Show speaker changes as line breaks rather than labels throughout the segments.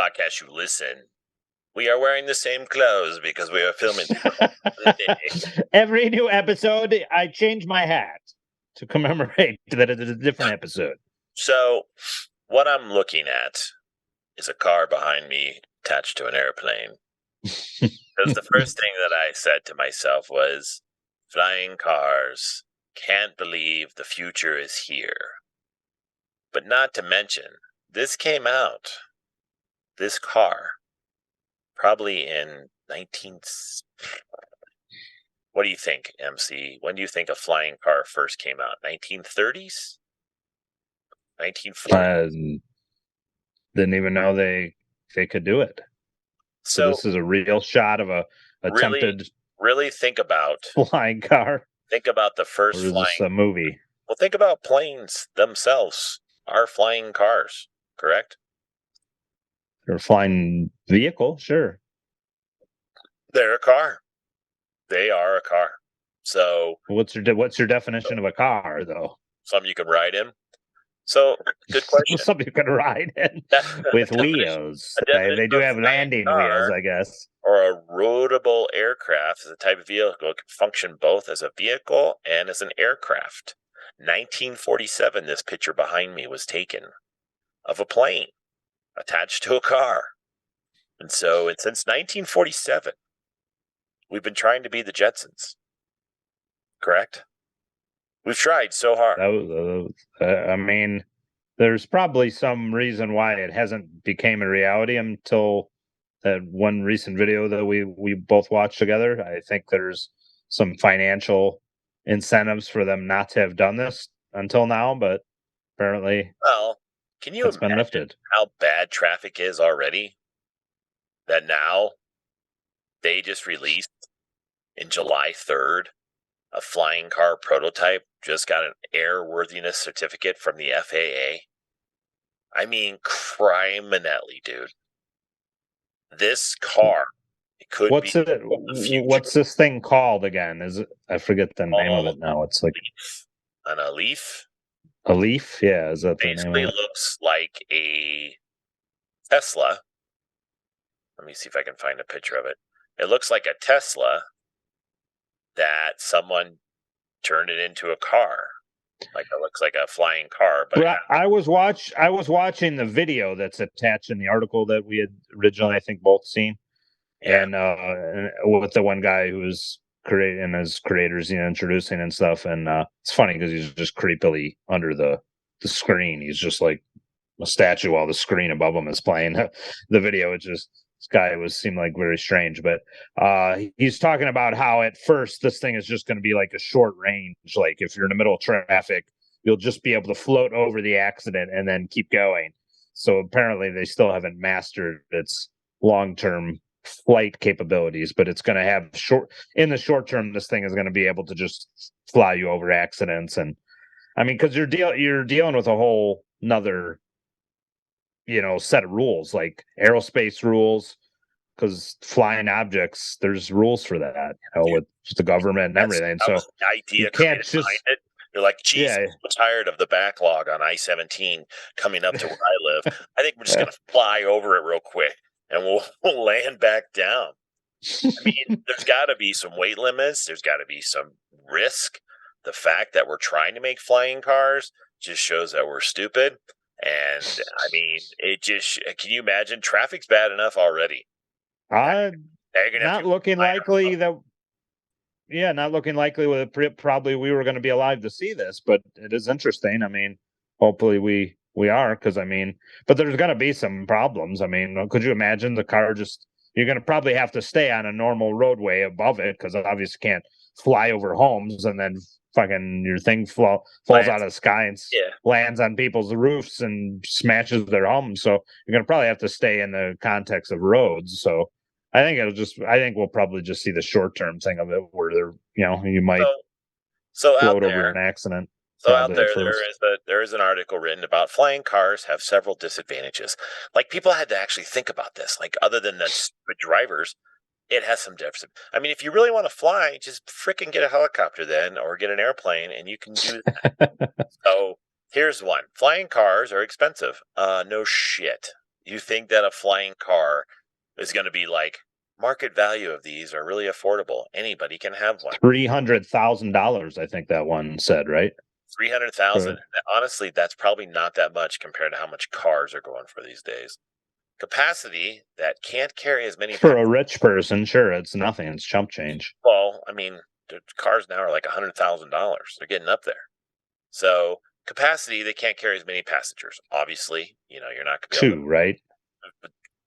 podcast you listen, we are wearing the same clothes because we are filming the day.
Every new episode, I change my hat to commemorate that it is a different episode.
So, what I'm looking at is a car behind me attached to an airplane. Because the first thing that I said to myself was, flying cars, can't believe the future is here. But not to mention, this came out, this car, probably in 19... What do you think, MC? When do you think a flying car first came out? 1930s? 1940s?
Didn't even know they could do it. So this is a real shot of a attempted
really think about
flying car.
Think about the first
or is
flying.
This a movie?
Well, think about planes themselves are flying cars, correct?
They're a flying vehicle, sure.
They're a car. They are a car. So
what's your definition of a car, though?
Something you can ride in. So, good question.
Something you can ride in with wheels. They do have landing wheels, I guess.
Or a roadable aircraft is a type of vehicle that can function both as a vehicle and as an aircraft. 1947, this picture behind me was taken of a plane attached to a car. And so, since 1947, we've been trying to be the Jetsons. Correct? We've tried so hard.
I mean, there's probably some reason why it hasn't became a reality until that one recent video that we both watched together. I think there's some financial incentives for them not to have done this until now, but apparently,
well, can you imagine how bad traffic is already? That now they just released in July 3rd a flying car prototype, just got an airworthiness certificate from the FAA. I mean, criminally, dude. This car, it could
what's
be.
What's this thing called again? Is it? I forget the name of it now. It's like
an Leaf.
A Leaf, yeah. Is that the
basically
name of it?
Looks like a Tesla. Let me see if I can find a picture of it. It looks like a Tesla that someone turned it into a car. Like it looks like a flying car. But
I was watching the video that's attached in the article that we had originally, I think, both seen. Yeah. And with the one guy who was creating as creators, introducing and stuff. And it's funny because he's just creepily under the screen. He's just like a statue while the screen above him is playing the video. It just, this guy seemed like very strange, but he's talking about how at first this thing is just going to be like a short range. Like if you're in the middle of traffic, you'll just be able to float over the accident and then keep going. So apparently they still haven't mastered its long-term flight capabilities, but it's going to have in the short term, this thing is going to be able to just fly you over accidents. And I mean, because you're dealing with a whole nother set of rules, like aerospace rules, because flying objects, there's rules for that, with the government and everything. So
the idea
you can't just
you're like, geez, I'm tired of the backlog on I-17 coming up to where I live. I think we're just gonna fly over it real quick and we'll land back down. I mean, there's got to be some weight limits. There's got to be some risk. The fact that we're trying to make flying cars just shows that we're stupid. And I mean, can you imagine? Traffic's bad enough already.
Not looking likely probably we were going to be alive to see this, but it is interesting. I mean, hopefully we are, because I mean, but there's going to be some problems. I mean, could you imagine the car you're going to probably have to stay on a normal roadway above it, because obviously can't fly over homes and then fucking your thing falls out of the sky and lands on people's roofs and smashes their homes. So you're going to probably have to stay in the context of roads. So I think we'll probably just see the short-term thing of it where you might float over an accident.
So out there there is an article written about flying cars have several disadvantages. Like, people had to actually think about this. Like, other than the stupid drivers, it has some difference. I mean, if you really want to fly, just freaking get a helicopter then, or get an airplane, and you can do that. So here's one. Flying cars are expensive. No shit. you think that a flying car is going to be like, market value of these are really affordable. Anybody can have one.
$300,000, I think that one said, right?
300,000. Honestly, that's probably not that much compared to how much cars are going for these days. Capacity that can't carry as many
For a rich person, sure, it's nothing. It's chump change.
Well, I mean, the cars now are like $100,000. They're getting up there. So capacity, they can't carry as many passengers. Obviously, you're not going to be able to,
right?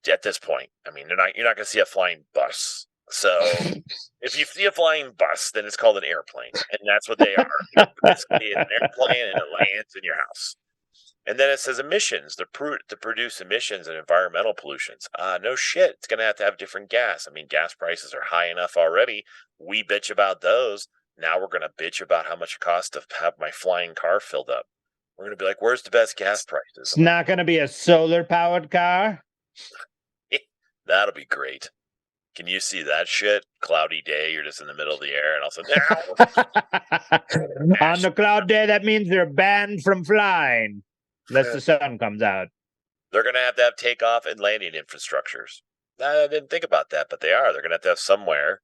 at this point. I mean, you're not going to see a flying bus. So if you see a flying bus, then it's called an airplane, and that's what they are. Basically, it's an airplane, and it lands in your house. And then it says emissions to produce emissions and environmental pollutions. No shit. It's going to have different gas. I mean, gas prices are high enough already. We bitch about those. Now we're going to bitch about how much it costs to have my flying car filled up. We're going to be like, where's the best gas prices?
It's not going to be a solar-powered car?
That'll be great. Can you see that shit? Cloudy day, you're just in the middle of the air, and also
on the cloud day, that means you're banned from flying unless the sun comes out.
They're going to have takeoff and landing infrastructures. I didn't think about that, but they are. They're going to have somewhere,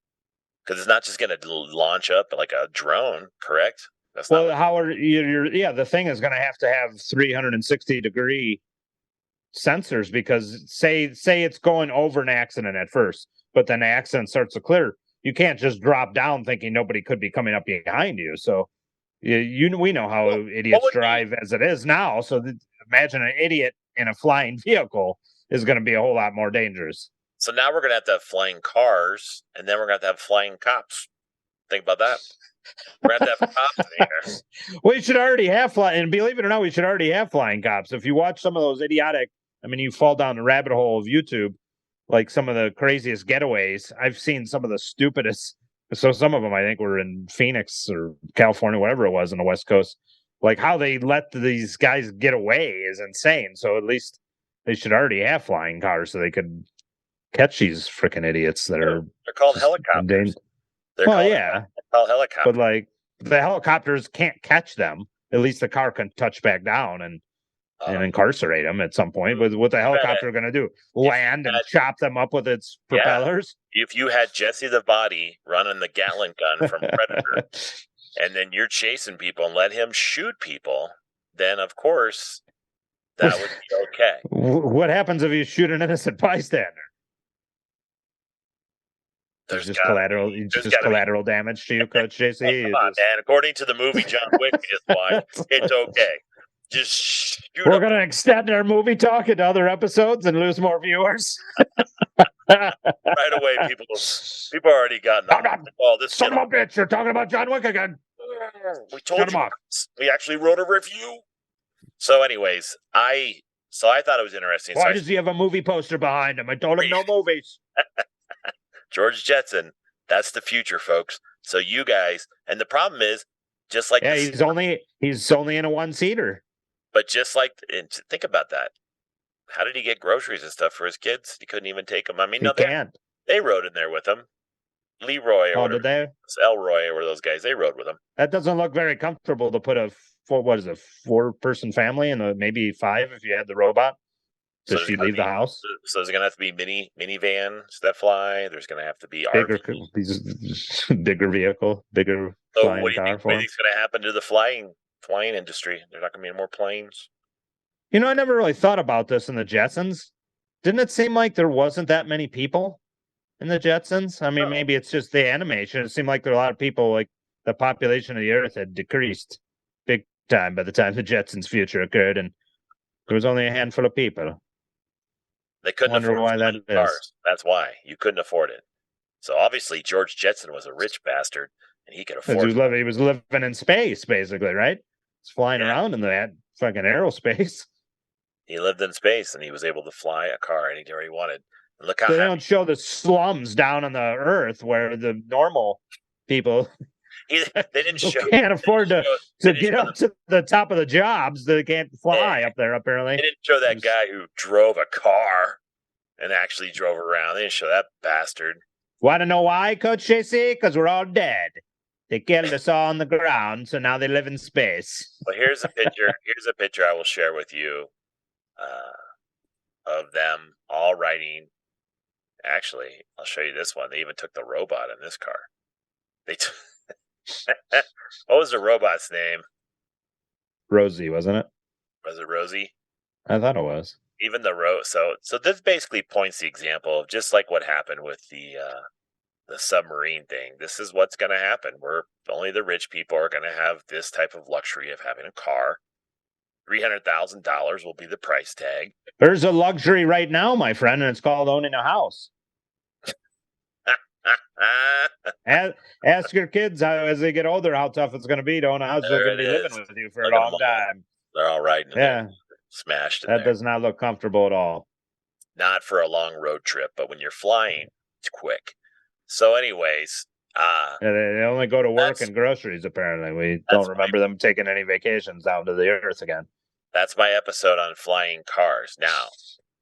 because it's not just going to launch up like a drone, correct?
That's well, how are you? The thing is going to have 360-degree sensors, because say it's going over an accident at first, but then the accident starts to clear. You can't just drop down thinking nobody could be coming up behind you. So we know how idiots drive as it is now. So imagine an idiot in a flying vehicle is going to be a whole lot more dangerous.
So now we're going to have flying cars, and then we're going to have flying cops. Think about that. We're going to have cops in here.
We should already have flying, and believe it or not, we should already have flying cops. If you watch some of those idiotic, you fall down the rabbit hole of YouTube, like some of the craziest getaways. I've seen some of the stupidest. So some of them, I think, were in Phoenix or California, whatever it was, on the West Coast. Like how they let these guys get away is insane. So at least they should already have flying cars so they could catch these freaking idiots that are.
They're called helicopters. They're called helicopters.
But like the helicopters can't catch them. At least the car can touch back down and incarcerate them at some point. But what the helicopter going to do? Land and chop them up with its propellers?
If you had Jesse the Body running the Gatling gun from Predator, and then you're chasing people and let him shoot people, then of course that would be okay.
What happens if you shoot an innocent bystander? There's just collateral damage to you, Coach JC.
Come on, man. According to the movie John Wick we just watched, it's okay. Just shoot.
We're going to extend our movie talk into other episodes and lose more viewers.
Right away, people already gotten on.
This son of a bitch, you're talking about John Wick again.
We told you. We actually wrote a review. So anyways, I thought it was interesting.
Why does he have a movie poster behind him? I told him no movies.
George Jetson, that's the future, folks. So you guys, and the problem is, just like
he's only in a one-seater.
But just like, and think about that. How did he get groceries and stuff for his kids? He couldn't even take them. They rode in there with him. Leroy or
did they?
Elroy or those guys. They rode with him.
That doesn't look very comfortable to put a 4-person family and maybe 5 if you had the robot. Does she leave the house?
So there's going to have to be minivans that fly. There's going to have to be
bigger vehicle, bigger flying
what do you
car.
What do you think's going to happen to the flying industry? There's not going to be any more planes.
I never really thought about this in the Jetsons. Didn't it seem like there wasn't that many people in the Jetsons? Maybe it's just the animation. It seemed like there were a lot of people. Like the population of the Earth had decreased big time by the time the Jetsons' future occurred, and there was only a handful of people.
They couldn't afford why that cars. Is. That's why you couldn't afford it. So obviously George Jetson was a rich bastard, and he could afford.
He was living in space, basically, right? He's flying around in that fucking aerospace.
He lived in space, and he was able to fly a car anywhere he wanted. And look how
they don't show the slums down on the Earth where the normal people.
They didn't show.
Can't afford to get up to the top of the jobs. They can't fly up there. Apparently,
they didn't show that guy who drove a car and actually drove around. They didn't show that bastard.
Want to know why, Coach JC? Because we're all dead. They killed us all on the ground, so now they live in space.
Well, here's a picture. Here's a picture I will share with you of them all riding. Actually, I'll show you this one. They even took the robot in this car. They what was the robot's name?
Rosie, wasn't it?
Was it Rosie?
I thought it was.
Even the so this basically points the example of just like what happened with the submarine thing. This is what's going to happen. Only the rich people are going to have this type of luxury of having a car. $300,000 will be the price tag.
There's a luxury right now, my friend, and it's called owning a house. Ask your kids as they get older how tough it's going to be to own a house. They're going to be living with you for a long time.
They're all riding in there, smashed in
that does not look comfortable at all.
Not for a long road trip, but when you're flying, it's quick. So anyways,
they only go to work and groceries, apparently. We don't remember them taking any vacations down to the earth again.
That's my episode on flying cars. Now,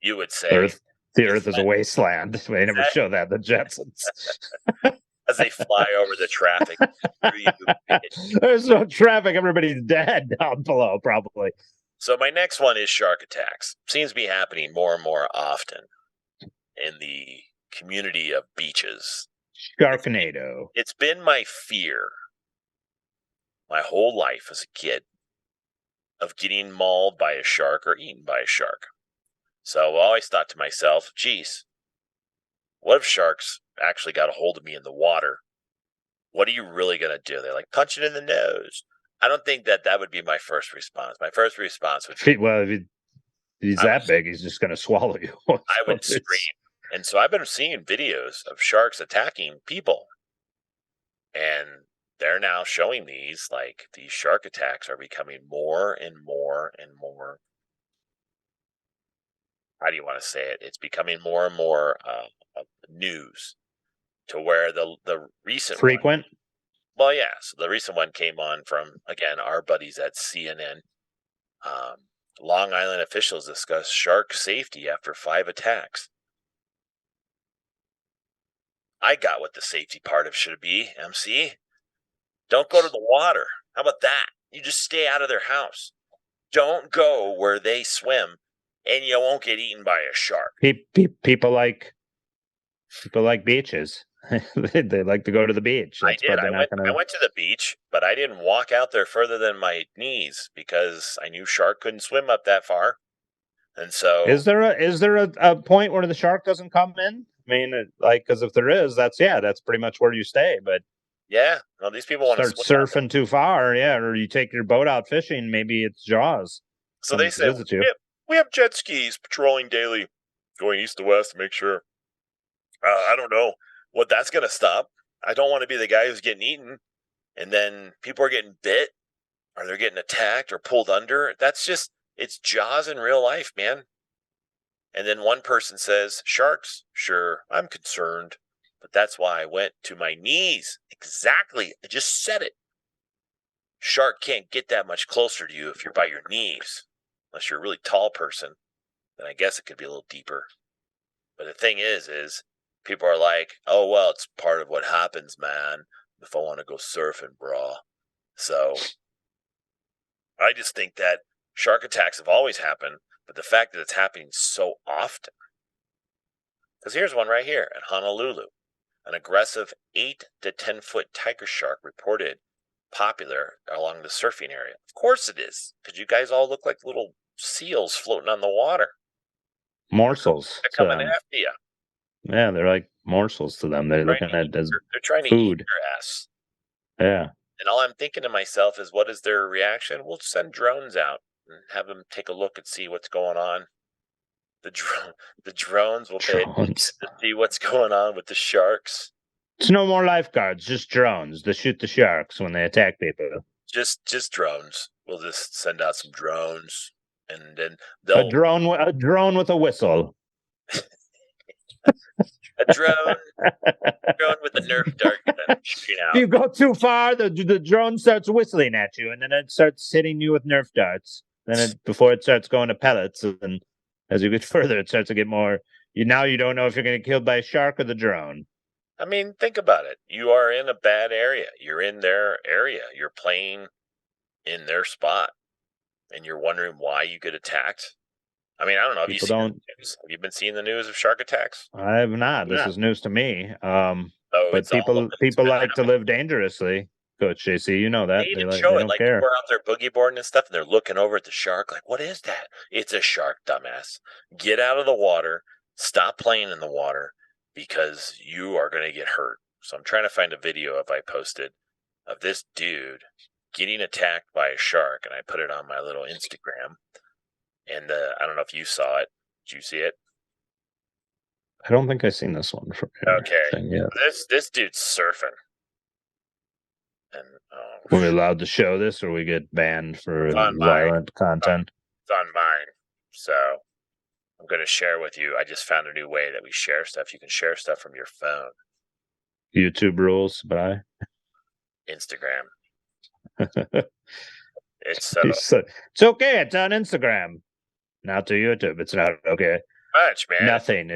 you would say
the earth is a wasteland. They never show that, the Jetsons.
As they fly over the traffic.
There's no traffic. Everybody's dead down below, probably.
So my next one is shark attacks. Seems to be happening more and more often in the community of beaches.
Sharknado.
It's been my fear my whole life as a kid of getting mauled by a shark or eaten by a shark. So I always thought to myself, geez, what if sharks actually got a hold of me in the water? What are you really going to do? They're like, punch it in the nose. I don't think that would be my first response. My first response would be...
Well, if he's that big, he's just going to swallow you.
I would scream. And so I've been seeing videos of sharks attacking people. And they're now showing these shark attacks are becoming more and more and more. How do you want to say it? It's becoming more and more news to where the recent
frequent.
Well, yeah. So the recent one came on from, again, our buddies at CNN. Long Island officials discuss shark safety after 5 attacks. I got what the safety part of should be, MC. Don't go to the water. How about that? You just stay out of their house. Don't go where they swim, and you won't get eaten by a shark.
People like beaches. They like to go to the beach.
I did. I went to the beach, but I didn't walk out there further than my knees because I knew shark couldn't swim up that far. And so,
is there a point where the shark doesn't come in? I mean, because if there is, that's pretty much where you stay. But
yeah, well, these people want to
start surfing too far, or you take your boat out fishing. Maybe it's Jaws.
So they say we have jet skis patrolling daily, going east to west to make sure. I don't know what that's going to stop. I don't want to be the guy who's getting eaten, and then people are getting bit, or they're getting attacked or pulled under. It's Jaws in real life, man. And then one person says, sharks? Sure, I'm concerned. But that's why I went to my knees. Exactly. I just said it. Shark can't get that much closer to you if you're by your knees. Unless you're a really tall person, then I guess it could be a little deeper. But the thing is people are like, oh, well, it's part of what happens, man, if I want to go surfing, bro. So I just think that shark attacks have always happened, but the fact that it's happening so often. Because here's one right here at Honolulu. An aggressive 8 to 10 foot tiger shark reported popular along the surfing area. Of course it is, because you guys all look like little seals floating on the water.
Morsels.
They're coming after you.
Yeah, they're like morsels to them. They're looking at it as
they're trying to
food.
Eat your ass.
Yeah.
And all I'm thinking to myself is, what is their reaction? We'll send drones out and have them take a look and see what's going on. The drones will pay attention to see what's going on with the sharks.
It's no more lifeguards, just drones to shoot the sharks when they attack people.
Just drones. We'll just send out some drones, and then
a drone with a whistle.
A drone with a Nerf dart.
If you go too far, the drone starts whistling at you, and then it starts hitting you with Nerf darts. Then before it starts going to pellets, and as you get further, it starts to get more. Now you don't know if you're going to get killed by a shark or the drone.
I mean, think about it. You are in a bad area. You're in their area. You're playing in their spot, and you're wondering why you get attacked. I mean, I don't know. Have you
People
seen
don't.
the news? Have you been seeing the news of shark attacks?
I have not. This is news to me.
Oh,
But
it's
people
been
like to
happening.
live dangerously. Coach JC, you know
They
that
even
they
show it
don't
like
care.
people are out there boogie boarding and stuff, and they're looking over at the shark like, "What is that?" It's a shark, dumbass. Get out of the water. Stop playing in the water because you are going to get hurt. So I'm trying to find a video if I posted of this dude getting attacked by a shark, and I put it on my little Instagram. And I don't know if you saw it. Did you see it?
I don't think I've seen this one from your
Okay.
thing yet.
This dude's surfing, and
We're allowed to show this, or we get banned for
it's on mine.
violent content.
It's on mine. So I'm going to share with you. I just found a new way that we share stuff. You can share stuff from your phone.
YouTube rules, but I.
Instagram. It's
It's okay. It's on Instagram, not to YouTube. It's not okay.
much, man.
Nothing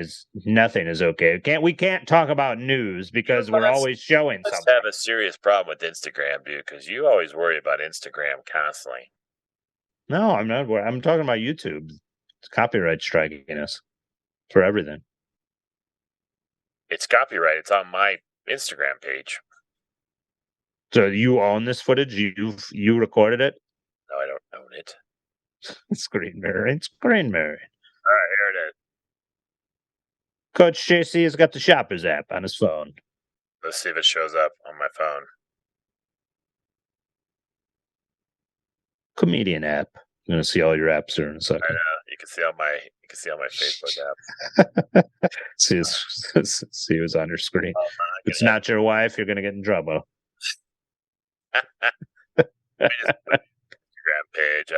is okay. We can't talk about news because we're always showing
Let's
something.
have a serious problem with Instagram, dude, because you always worry about Instagram constantly.
No, I'm not. I'm talking about YouTube. It's copyright striking us for everything.
It's copyright. It's on my Instagram page.
So you own this footage? You recorded it?
No, I don't own it.
Screen mirroring. Screen mirroring.
All right, here it is.
Coach JC has got the Shoppers app on his phone.
Let's see if it shows up on my phone.
Comedian app. I'm gonna see all your apps here in a second.
I know. You can see on my Facebook app.
see who's on your screen.
Oh,
if it's not your wife, you're gonna get in trouble.
Instagram page.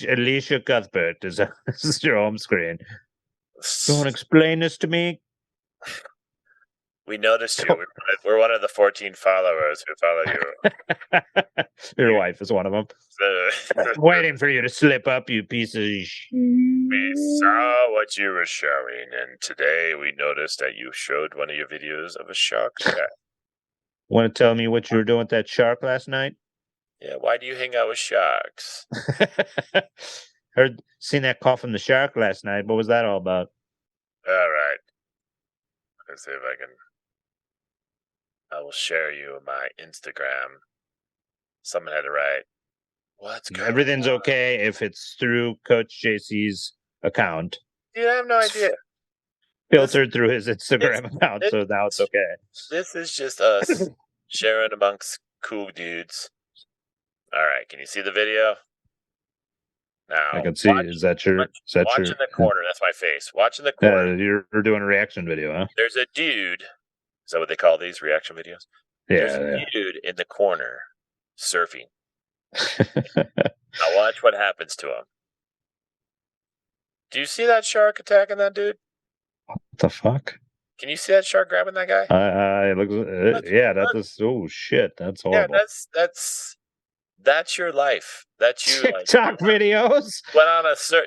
Alicia Cuthbert is this is your home screen. You want to explain this to me?
We noticed you. We're one of the 14 followers who follow you.
Your wife is one of them. Waiting for you to slip up, you piece of
We saw what you were showing, and today we noticed that you showed one of your videos of a shark attack.
Want to tell me what you were doing with that shark last night?
Yeah, why do you hang out with sharks?
Seen that call from the shark last night. What was that all about?
All right. Let's see if I will share you my Instagram. Someone had to write, "What's going
Everything's
on?"
okay if it's through Coach JC's account.
Dude, I have no idea.
Filtered through his Instagram account, so now it's okay.
This is just us sharing amongst cool dudes. All right, can you see the video? Now
I can see. Is that your?
Watch in the corner. That's my face. Watch in the corner.
You're doing a reaction video, huh?
There's a dude. Is that what they call these reaction videos?
Yeah.
There's a dude in the corner surfing. Now watch what happens to him. Do you see that shark attacking that dude?
What the fuck?
Can you see that shark grabbing that guy?
It looks. Oh shit! That's horrible.
Yeah, that's your life. That's you.
TikTok videos.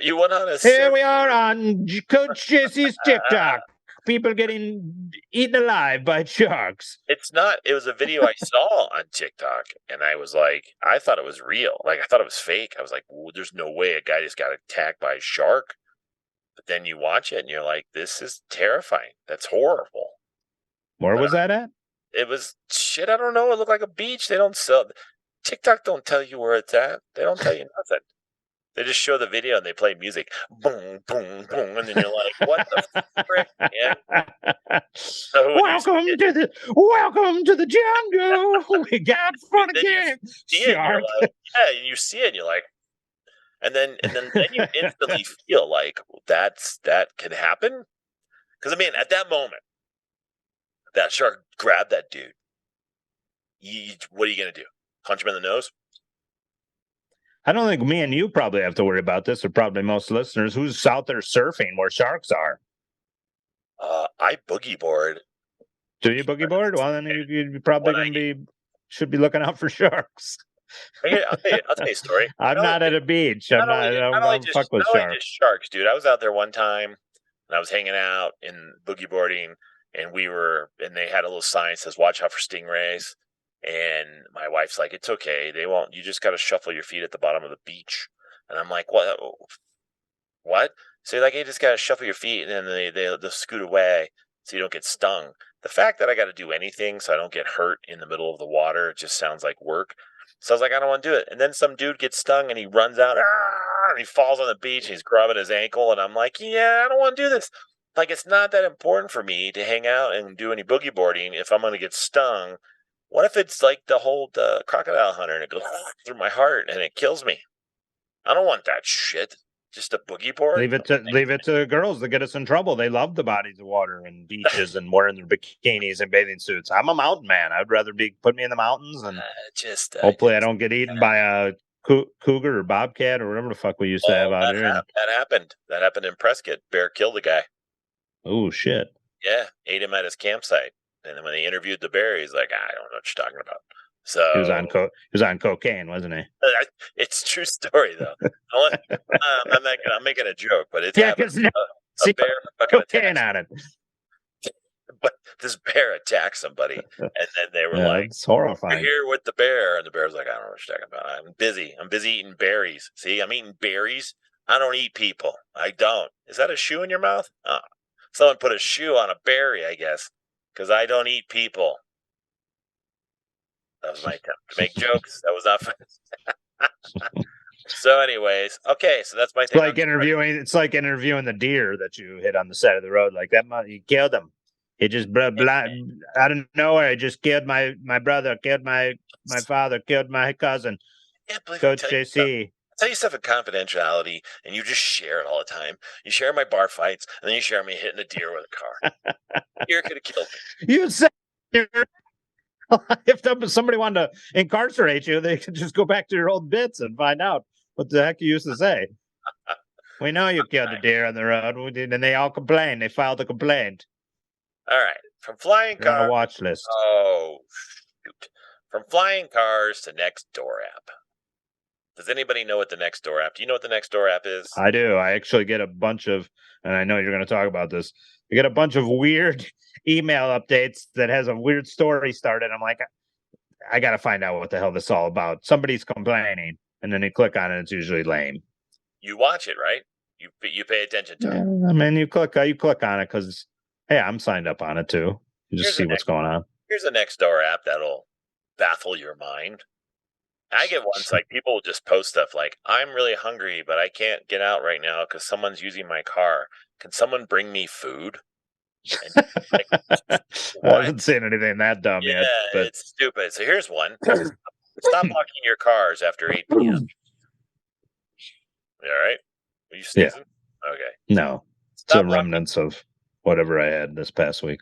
You went on a.
Here we are on Coach Jesse's TikTok. People getting eaten alive by sharks.
It's not. It was a video I saw on TikTok, and I was like, I thought it was real. Like I thought it was fake. I was like, well, there's no way a guy just got attacked by a shark. But then you watch it, and you're like, this is terrifying. That's horrible.
Where was that at?
It was shit. I don't know. It looked like a beach. They don't sell. TikTok don't tell you where it's at. They don't tell you nothing. They just show the video and they play music. Boom, boom, boom. And then you're like, what the frick, man? So
welcome to the jungle. We got fun again.
Shark. You see it and you're like, and then you instantly feel like that can happen. Because I mean, at that moment, that shark grabbed that dude. What are you gonna do? Punch him in the nose?
I don't think me and you probably have to worry about this, or probably most listeners. Who's out there surfing where sharks are?
I boogie board.
Do you boogie board? Well, then you're probably should be looking out for sharks.
I'll tell you a story.
I'm not at a beach. I don't fuck with sharks.
Sharks, dude. I was out there one time, and I was hanging out in boogie boarding, and they had a little sign that says, "Watch out for stingrays." And my wife's like, "It's okay. They won't. You just got to shuffle your feet at the bottom of the beach." And I'm like, "What? What? So you're like, you just gotta shuffle your feet, and then they'll scoot away, so you don't get stung. The fact that I got to do anything so I don't get hurt in the middle of the water just sounds like work. So I was like, I don't want to do it. And then some dude gets stung, and he runs out, and he falls on the beach, and he's grabbing his ankle, and I'm like, yeah, I don't want to do this. Like, it's not that important for me to hang out and do any boogie boarding if I'm going to get stung. What if it's like the crocodile hunter, and it goes through my heart and it kills me? I don't want that shit. Just a boogie board?
Leave it to the girls to get us in trouble. They love the bodies of water and beaches and wearing their bikinis and bathing suits. I'm a mountain man. I'd rather put me in the mountains and hopefully I don't get eaten by a cougar or bobcat or whatever the fuck we used to have out here.
That happened. That happened in Prescott. Bear killed a guy.
Oh shit!
Yeah, ate him at his campsite. And then when they interviewed the bear, he's like, I don't know what you're talking about. So
he was on cocaine, wasn't he?
It's a true story, though. I'm making a joke, but it's
because
a bear
cocaine on it.
But this bear attacked somebody, and then they were like,
"It's horrifying."
You're here with the bear, and the bear's like, "I don't know what you're talking about. I'm busy. I'm busy eating berries. See, I'm eating berries. I don't eat people. I don't. Is that a shoe in your mouth? Oh. Someone put a shoe on a berry, I guess, because I don't eat people." That was my attempt to make jokes. That was not fun. So, anyways, okay. So that's my thing.
It's like interviewing the deer that you hit on the side of the road. Like that, you killed him. He just out of nowhere. He just killed my brother, killed my father, killed my cousin.
I can't believe
Coach JC.
I tell you stuff in confidentiality, and you just share it all the time. You share my bar fights, and then you share me hitting a deer with a car. Deer could have killed me.
You said if somebody wanted to incarcerate you, they could just go back to your old bits and find out what the heck you used to say. We know you killed a deer on the road, and they all complained. They filed a complaint.
All right, from flying cars
on a watch list.
Oh, shoot! From flying cars to Nextdoor app. Does anybody know what the Nextdoor app? Do you know what the Nextdoor app is?
I do. I actually get a bunch of, and I know you're going to talk about this. I get a bunch of weird email updates that has a weird story started. I'm like, I got to find out what the hell this is all about. Somebody's complaining, and then you click on it. It's usually lame.
You watch it, right? You pay attention to it.
I mean, you click on it because, hey, I'm signed up on it too. You just see what's going on.
Here's a Nextdoor app that'll baffle your mind. I get ones like people will just post stuff like, I'm really hungry, but I can't get out right now because someone's using my car. Can someone bring me food? And, like,
I haven't seen anything that dumb yet.
But it's stupid. So here's one. Stop locking your cars after 8 p.m. You all right? Are you sneezing? Yeah. Okay.
No. It's a remnants of whatever I had this past week.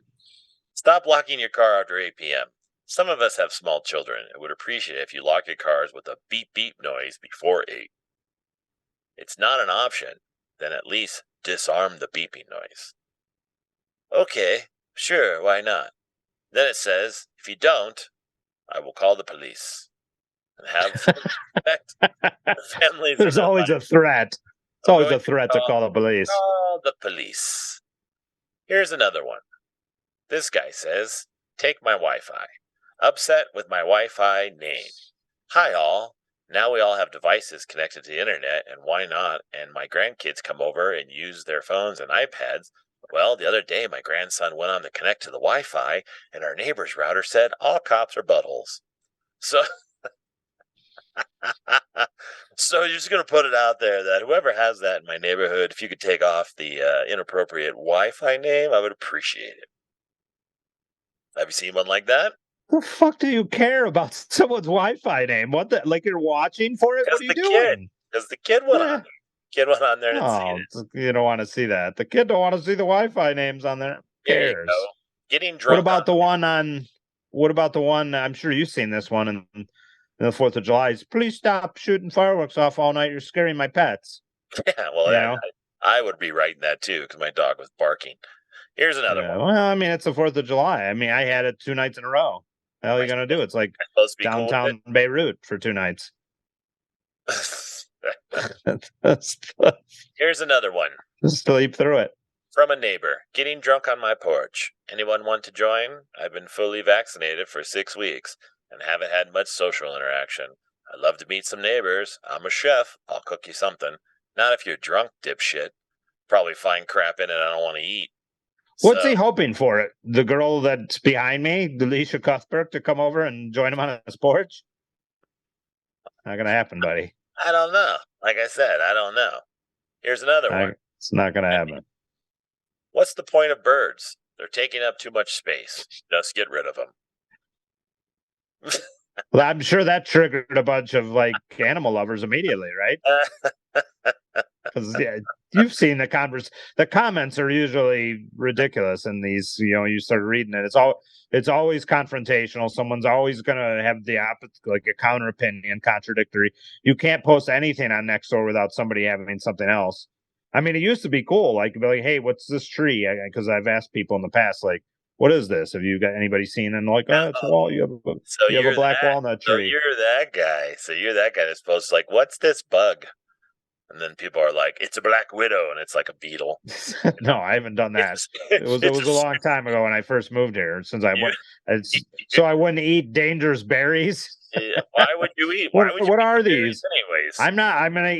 Stop locking your car after 8 p.m. Some of us have small children and would appreciate it if you lock your cars with a beep beep noise before 8. It's not an option, then at least disarm the beeping noise. Okay, sure, why not? Then it says, if you don't, I will call the police. And have respect the families.
There's always a threat. It's always a threat to call the police.
Call the police. Here's another one. This guy says, take my Wi-Fi. Upset with my Wi-Fi name. Hi all. Now we all have devices connected to the internet, and why not? And my grandkids come over and use their phones and iPads. Well, the other day my grandson went on to connect to the Wi-Fi, and our neighbor's router said all cops are buttholes. So, so you're just going to put it out there that whoever has that in my neighborhood, if you could take off the inappropriate Wi-Fi name, I would appreciate it. Have you seen one like that?
The fuck do you care about someone's Wi-Fi name? What the, like you're watching for it? What are you doing?
Because the kid went on. Kid went on there and seen it.
You don't want to see that. The kid don't want to see the Wi-Fi names on there. Who cares?
Getting drunk.
What about the one? I'm sure you've seen this one in the 4th of July. Please stop shooting fireworks off all night. You're scaring my pets.
Yeah, well, I would be writing that too because my dog was barking. Here's another one.
Well, I mean, it's the 4th of July. I mean, I had it 2 nights in a row. The hell are you going to do? It's like downtown Beirut for 2 nights.
Here's another one.
Sleep through it.
From a neighbor. Getting drunk on my porch. Anyone want to join? I've been fully vaccinated for 6 weeks and haven't had much social interaction. I'd love to meet some neighbors. I'm a chef. I'll cook you something. Not if you're drunk, dipshit. Probably find crap in it I don't want to eat.
What's he hoping for? It? The girl that's behind me, Delisha Cuthbert, to come over and join him on his porch? Not going to happen, buddy.
I don't know. Like I said, I don't know. Here's another one.
It's not going to happen.
What's the point of birds? They're taking up too much space. Just get rid of them.
Well, I'm sure that triggered a bunch of like animal lovers immediately, right? Because you've seen the comments are usually ridiculous in these. You start reading it. It's always confrontational. Someone's always going to have the opposite, like a counter opinion, contradictory. You can't post anything on Nextdoor without somebody having something else. I mean, it used to be cool. Like, be like, hey, what's this tree? Because I've asked people in the past, like, what is this? Have you got anybody seen? And like, oh, it's a wall. You have a black walnut tree.
So you're that guy. That's supposed to like, what's this bug? And then people are like, it's a black widow, and it's like a beetle.
No, I haven't done that. It was a long time ago when I first moved here. So I wouldn't eat dangerous berries.
Why would you eat?
What are these?
Anyways,
I'm gonna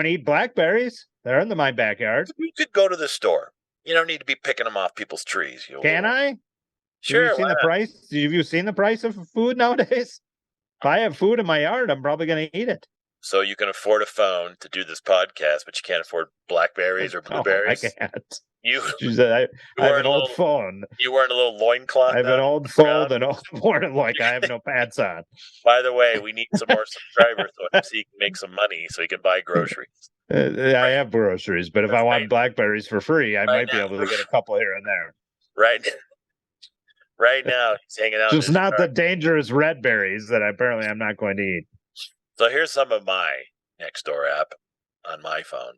eat blackberries. They're in my backyard.
You could go to the store. You don't need to be picking them off people's trees.
Can I?
Sure.
Have you seen the price? Have you seen the price of food nowadays? If I have food in my yard, I'm probably going to eat it.
So you can afford a phone to do this podcast, but you can't afford blackberries or blueberries?
No, I can't.
I
have an old phone.
You wearing a little loincloth?
I have an old phone and I have no pants on.
By the way, we need some more subscribers so he can make some money so he can buy groceries.
I have groceries, but if I want blackberries for free, I might be able to get a couple here and there.
Right now, he's hanging out.
Just not the dangerous red berries that apparently I'm not going to eat.
So here's some of my Nextdoor app on my phone.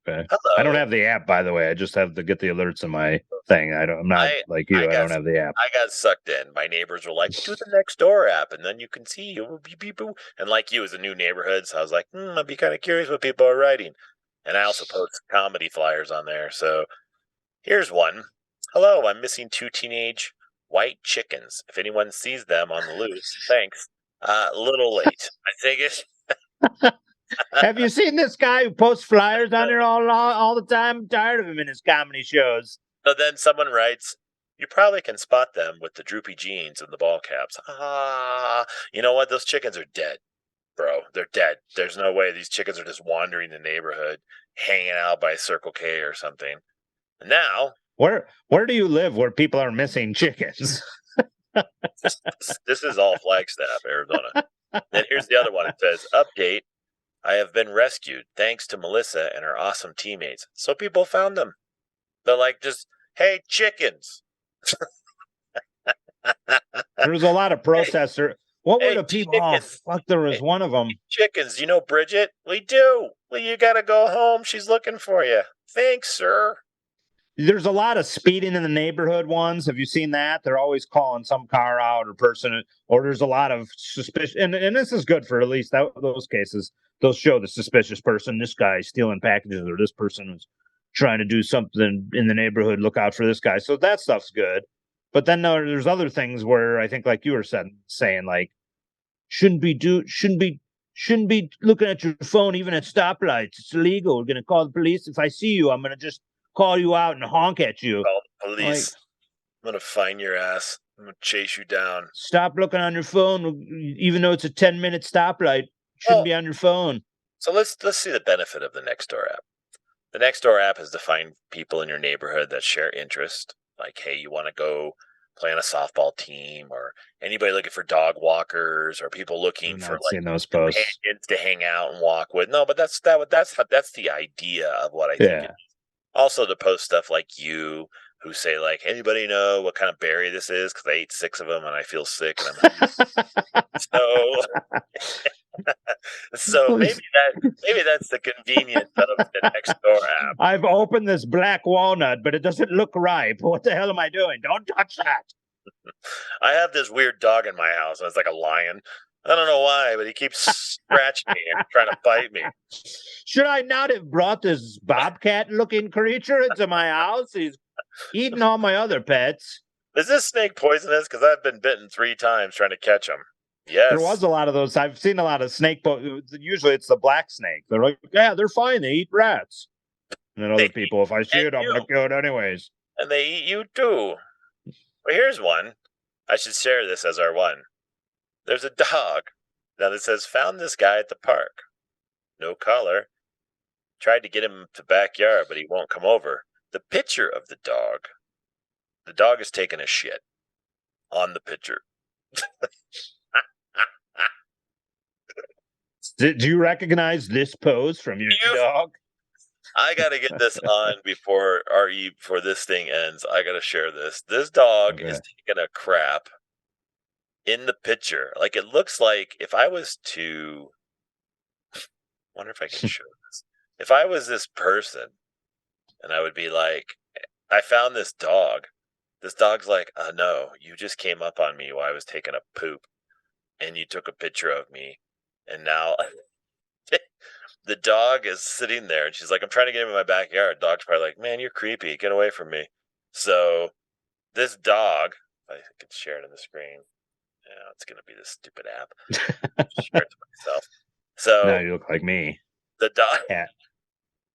Okay. Hello. I don't have the app, by the way. I just have to get the alerts in my thing. I'm not like you. I don't have the app.
I got sucked in. My neighbors were like, do the Nextdoor app, and then you can see. And like you, it's a new neighborhood, so I was like, I'd be kind of curious what people are writing. And I also post comedy flyers on there. So here's one. Hello, I'm missing 2 teenage white chickens. If anyone sees them on the loose, thanks. A little late. I think it's...
Have you seen this guy who posts flyers on there all the time? I'm tired of him in his comedy shows.
So then someone writes, you probably can spot them with the droopy jeans and the ball caps. You know what? Those chickens are dead, bro. They're dead. There's no way these chickens are just wandering the neighborhood, hanging out by Circle K or something. And now...
Where do you live where people are missing chickens?
This is all Flagstaff, Arizona. And here's the other one. It says, update, I have been rescued thanks to Melissa and her awesome teammates. So people found them. They're like, just, hey, chickens.
There was a lot of protesters. What were the people? Chickens. Oh, fuck, there was one of them.
Chickens, you know Bridget? We do. Well, you got to go home. She's looking for you. Thanks, sir.
There's a lot of speeding in the neighborhood ones. Have you seen that? They're always calling some car out or person, or there's a lot of suspicion. And this is good for at least those cases. They'll show the suspicious person. This guy's stealing packages, or this person is trying to do something in the neighborhood. Look out for this guy. So that stuff's good. But then there's other things where I think, like you were saying, like shouldn't be looking at your phone even at stoplights. It's illegal. We're gonna call the police. If I see you, I'm gonna just call you out and honk at you.
Call the police. Like, I'm going to find your ass. I'm going to chase you down.
Stop looking on your phone, even though it's a 10-minute stoplight. Shouldn't be on your phone.
So let's see the benefit of the Nextdoor app. The Nextdoor app is to find people in your neighborhood that share interest. Like, hey, you want to go play on a softball team, or anybody looking for dog walkers, or people looking for like
those posts
to hang out and walk with. No, but that's the idea of what I think it is. Also to post stuff like you, who say like, anybody know what kind of berry this is? Because I ate 6 of them and I feel sick. And so maybe that's the convenience of the Nextdoor app.
I've opened this black walnut, but it doesn't look ripe. What the hell am I doing? Don't touch that.
I have this weird dog in my house, and it's like a lion. I don't know why, but he keeps scratching me and trying to bite me.
Should I not have brought this bobcat-looking creature into my house? He's eating all my other pets.
Is this snake poisonous? Because I've been bitten 3 times trying to catch him.
There was
Yes.
a lot of those. I've seen a lot of usually it's the black snake. They're like, yeah, they're fine. They eat rats. And then
They
other
eat
people, if I see
and
it, I'm
you,
going to kill it anyways.
and they eat you too. Well, here's one. I should share this as our one. There's a dog. Now that says, found this guy at the park. No collar. Tried to get him to backyard, but he won't come over. The picture of the dog. The dog is taking a shit on the picture.
Do you recognize this pose from your dog?
I gotta get this on before this thing ends. I gotta share this. This dog is taking a crap in the picture. Like, it looks like if I was to wonder if I can show this. If I was this person and I would be like, I found this dog. This dog's like, no, you just came up on me while I was taking a poop and you took a picture of me. And now the dog is sitting there and she's like, I'm trying to get him in my backyard. Dog's probably like, man, you're creepy. Get away from me. So this dog, I can share it on the screen. Yeah, it's going to be this stupid app. Share it to myself. So
now you look like me.
The dog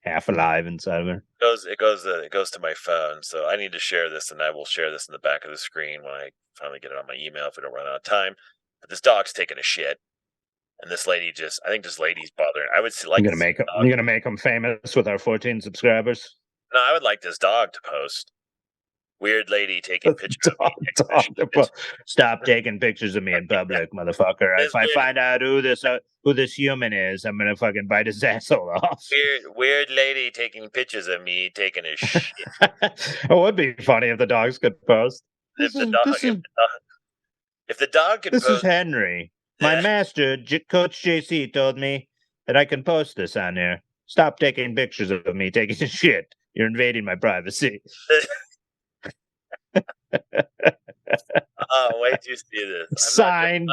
half alive inside of her.
It goes to my phone. So I need to share this, and I will share this in the back of the screen when I finally get it on my email if we don't run out of time. But this dog's taking a shit, and this lady I think this lady's bothering. I would like.
You're gonna make them famous with our 14 subscribers.
No, I would like this dog to post. Weird lady taking pictures of me.
Stop taking pictures of me in public, motherfucker. If I find out who this human is, I'm gonna fucking bite his asshole off.
Weird lady taking pictures of me taking a shit.
It would be funny if the dogs could post.
If the dog could post.
This is Henry. My master, Coach JC, told me that I can post this on here. Stop taking pictures of me taking a shit. You're invading my privacy.
Oh, wait till you see this.
Signed,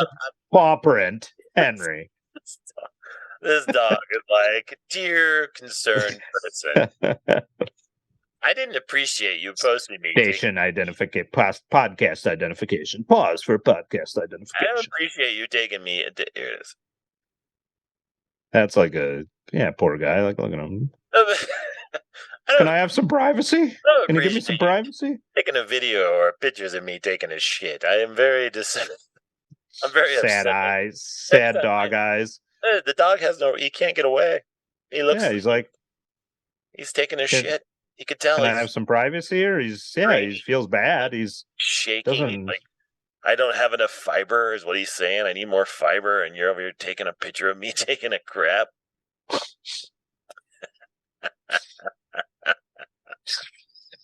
paw print, Henry.
This dog is like, dear concerned person. I didn't appreciate you posting me.
Station identification, podcast identification. Pause for podcast identification.
I don't appreciate you taking me. Here it is.
That's like poor guy. Like, look at him. Can I have some privacy? Can you give me some privacy?
Taking a video or pictures of me taking a shit. I am very I'm very
sad
upset.
Eyes, sad dog eyes.
The dog he can't get away. He looks.
Yeah,
he's taking a shit. You could tell.
Can I have some privacy here? He feels bad. He's
shaking. Like, I don't have enough fiber, is what he's saying. I need more fiber, and you're over here taking a picture of me taking a crap.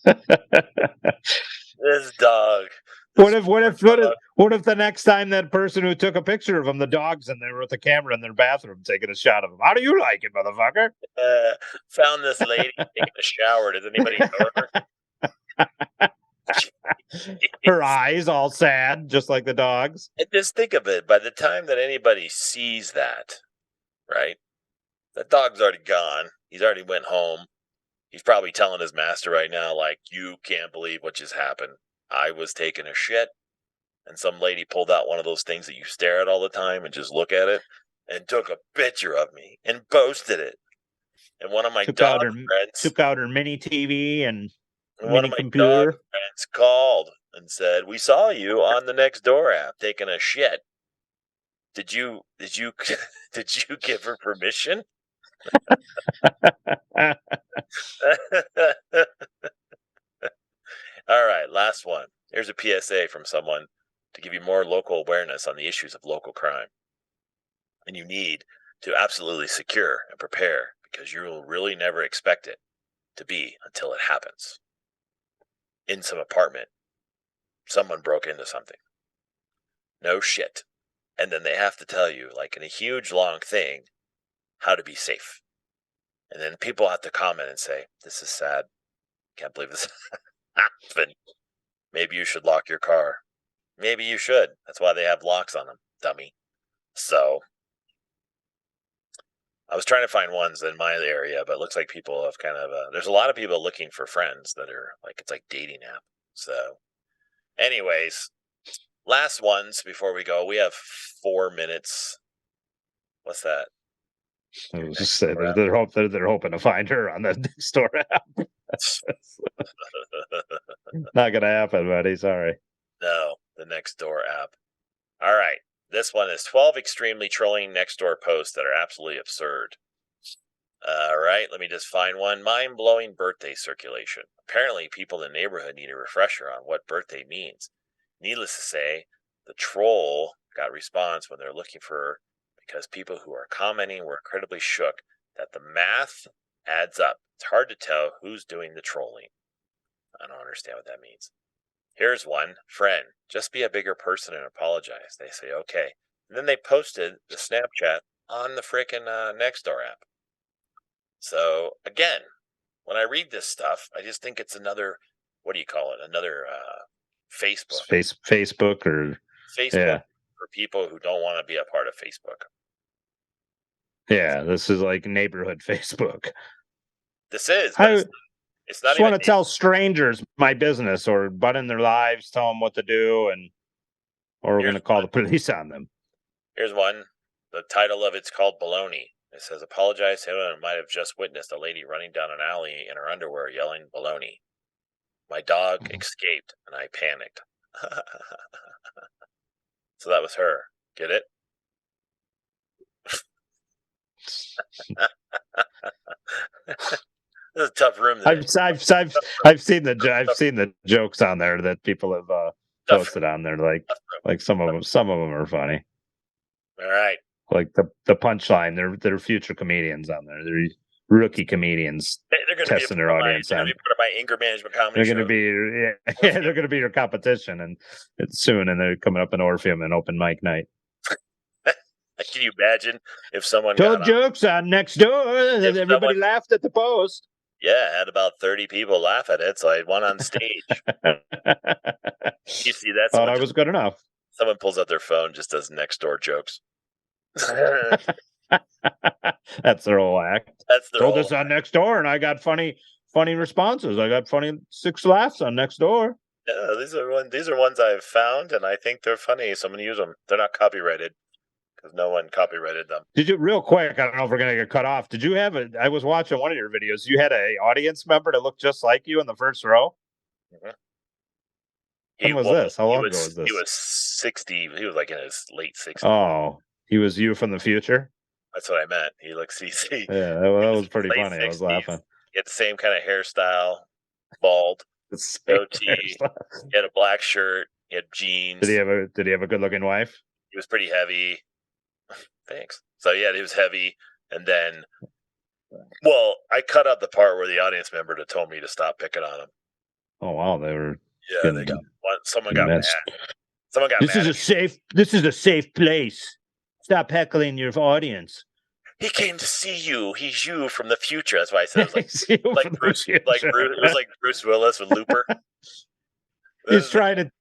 This dog.
What if the next time that person who took a picture of him, the dog's in there with the camera in their bathroom taking a shot of him? How do you like it, motherfucker?
Found this lady taking a shower. Does anybody know her?
Her eyes all sad, just like the dog's.
And just think of it. By the time that anybody sees that, right? The dog's already gone. He's already went home. He's probably telling his master right now, like, you can't believe what just happened. I was taking a shit, and some lady pulled out one of those things that you stare at all the time and just look at it, and took a picture of me and posted it. And one of my dog friends
took out her mini TV and
one of my computer. Dog friends called and said, "We saw you on the Nextdoor app taking a shit. Did you give her permission?" All right, last one. Here's a PSA from someone to give you more local awareness on the issues of local crime. And you need to absolutely secure and prepare, because you will really never expect it to be until it happens. In some apartment, someone broke into something. No shit. And then they have to tell you, like in a huge long thing, how to be safe. And then people have to comment and say, this is sad. Can't believe this happened. Maybe you should lock your car. Maybe you should. That's why they have locks on them, dummy. So I was trying to find ones in my area, but it looks like people have kind of, there's a lot of people looking for friends that are like, it's like dating app. So anyways, last ones before we go. We have 4 minutes. What's that?
I was just saying, they're hoping to find her on the Nextdoor app. Not gonna happen, buddy. Sorry.
No, the Nextdoor app. All right. This one is 12 extremely trolling Nextdoor posts that are absolutely absurd. All right, let me just find one. Mind-blowing birthday circulation. Apparently, people in the neighborhood need a refresher on what birthday means. Needless to say, the troll got response when they're looking for her because people who are commenting were incredibly shook that the math adds up. It's hard to tell who's doing the trolling. I don't understand what that means. Here's one. Friend, just be a bigger person and apologize. They say, okay. And then they posted the Snapchat on the frickin' Nextdoor app. So, again, when I read this stuff, I just think it's another, what do you call it? Another Facebook.
Facebook or...
Facebook for people who don't want to be a part of Facebook.
Yeah, this is like neighborhood Facebook.
This is, but it's not
just want to tell strangers my business or butt in their lives, tell them what to do, or we're going to call the police on them.
Here's one. The title of it's called Baloney. It says, apologize to anyone who might have just witnessed a lady running down an alley in her underwear yelling baloney. My dog escaped and I panicked. So that was her. Get it? This is a tough room.
I've seen the jokes on there that people have posted on there. Like some of them are funny.
All right.
Like the punchline, they're future comedians on there. They're rookie comedians.
They're going to
testing their audience.
They're going to be part of my anger management comedy.
They're going to be they're going to be your competition, and it's soon. And they're coming up in Orpheum and open mic night.
Can you imagine if someone
told jokes on Nextdoor? Everybody laughed at the post.
Yeah, I had about 30 people laugh at it, so I had one on stage. You see that?
Thought I was good enough.
Someone pulls out their phone, just does Nextdoor jokes.
That's their whole act.
That's their
told us on Nextdoor, and I got funny responses. I got 6 laughs on Nextdoor.
Yeah, these are ones I've found, and I think they're funny, so I'm gonna use them. They're not copyrighted because no one copyrighted them.
Did you, real quick? I don't know if we're gonna get cut off. Did you have I was watching one of your videos. You had an audience member that looked just like you in the first row.
Mm-hmm.
When was this? How long ago was this?
He was 60. He was like in his late 60s.
Oh, he was you from the future?
That's what I meant. He looks CC.
Yeah, that was pretty funny. 60s. I was laughing.
He had the same kind of hairstyle, bald, goatee. He had a black shirt. He had jeans.
Did he have a good-looking wife?
He was pretty heavy. Thanks. So yeah, he was heavy, and then, well, I cut out the part where the audience member told me to stop picking on him.
Oh wow, they were.
Yeah, they got one. Someone got mad. Someone got
mad. This is a safe place. Stop heckling your audience.
He came to see you. He's you from the future. That's why I said it was like Bruce. It was like Bruce Willis with Looper.
He's trying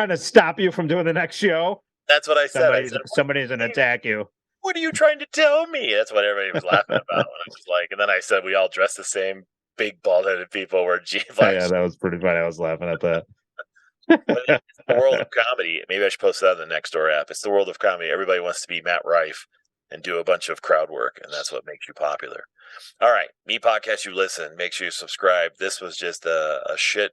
to stop you from doing the next show.
That's what I said.
Somebody's going to attack you.
What are you trying to tell me? That's what everybody was laughing about when I was like, and then I said we all dress the same. Big bald-headed people were
yeah, that was pretty funny. I was laughing at that.
It's the world of comedy. Maybe I should post that on the Nextdoor app. It's the world of comedy. Everybody wants to be Matt Rife and do a bunch of crowd work, and that's what makes you popular. All right, Me Podcast You Listen. Make sure you subscribe. This was just a shit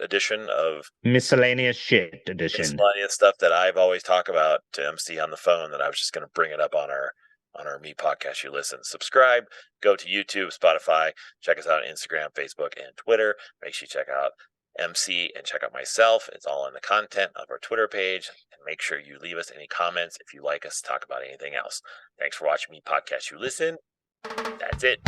edition of
miscellaneous shit edition.
Miscellaneous stuff that I've always talked about to MC on the phone. That I was just going to bring it up on our Me Podcast You Listen. Subscribe, go to YouTube, Spotify, check us out on Instagram, Facebook, and Twitter. Make sure you check out MC and check out myself. It's all in the content of our Twitter page. And make sure you leave us any comments if you like us to talk about anything else. Thanks for watching Me Podcast You Listen. That's it.